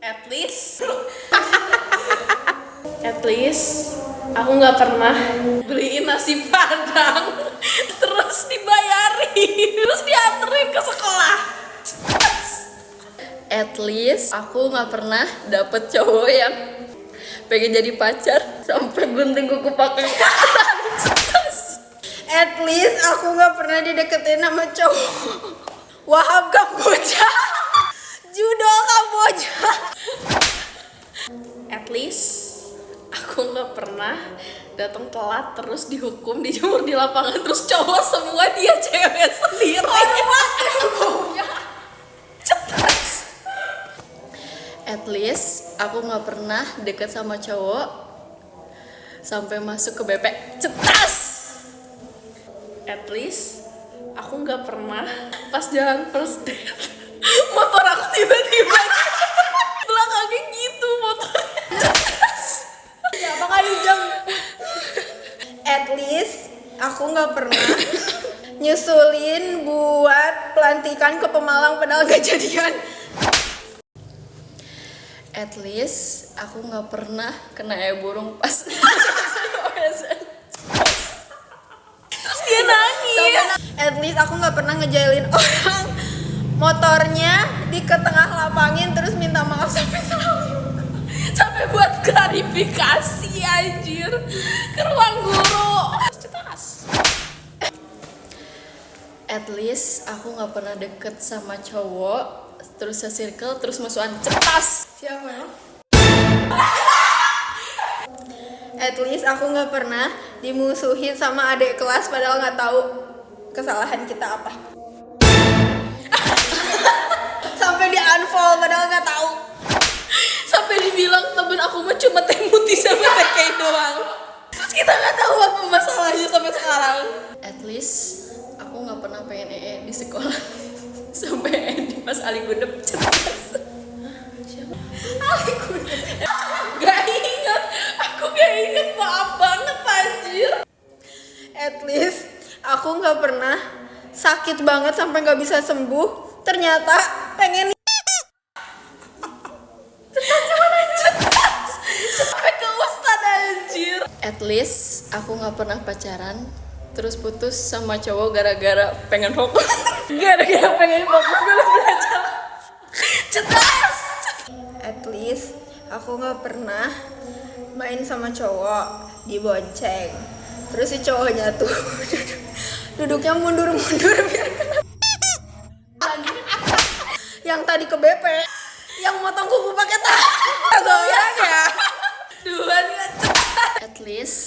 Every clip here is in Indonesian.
At least aku nggak pernah beliin nasi padang terus dibayarin terus dianterin ke sekolah. At least aku nggak pernah dapet cowok yang pengen jadi pacar sampai gunting kuku pakai katan. At least aku nggak pernah dideketin sama cowok Wahab Kamboja, Judo Kamboja. At least aku nggak pernah datang telat terus dihukum dijemur di lapangan terus cowok semua dia cewek sendiri. At least aku nggak pernah deket sama cowok sampai masuk ke BP cetas. At least aku nggak pernah pas jalan first date motor aku tiba-tiba belakangnya gitu motornya. Ya makanya jam. At least aku nggak pernah nyusulin buat pelantikan ke Pemalang padahal gak jadian. At least aku nggak pernah kena burung pas Terus dia nangis. At least aku nggak pernah ngejailin orang motornya di ke tengah lapangin terus minta maaf sampai selalu. Sampai buat klarifikasi anjir ke ruang guru. Cetas. At least aku nggak pernah deket sama cowok terus se-circle terus musuhan cetas. Siapa ya? At least aku nggak pernah dimusuhin sama adik kelas padahal nggak tahu kesalahan kita apa. Sampai di unfollow padahal nggak tahu. Sampai dibilang temen aku mah cuma teh putih sama teh kain doang. Terus kita nggak tahu apa masalahnya sampai sekarang. At least aku nggak pernah pengen di sekolah sampai di pas Ali Gundep cetas. Ali Gundep. Gak inget. Aku gak inget, maaf banget anjir. At least aku nggak pernah sakit banget sampai nggak bisa sembuh. Ternyata pengen Sampai ke ustad anjir. At least aku nggak pernah pacaran terus putus sama cowok gara-gara pengen fokus. Gara-gara pengen fokus dulu belajar. Cetas. At least aku nggak pernah main sama cowok dibonceng. Terus si cowoknya tuh duduknya mundur-mundur biar kena. Yang tadi ke BP, yang motong kuku pakai goyang ya. Duanya cetas. At least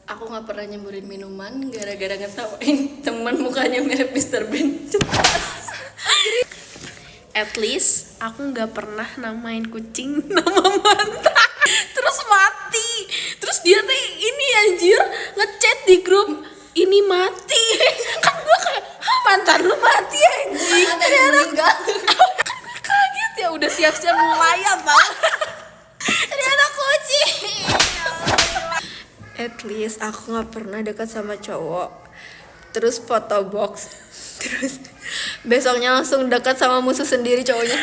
aku nggak pernah nyemburin minuman gara-gara ngetawain teman mukanya mirip Mr. Bean. Cetas. At least aku nggak pernah namain kucing nama mantan terus mati. Terus dia teh ini anjir ngechat di grup ini mati. Kan gue kayak mantan lu mati anjing. Meninggal. Kaget ya udah siap-siap melayang bang. Ternyata kucing. At least aku nggak pernah dekat sama cowok. Terus foto box. Terus besoknya langsung dekat sama musuh sendiri cowoknya.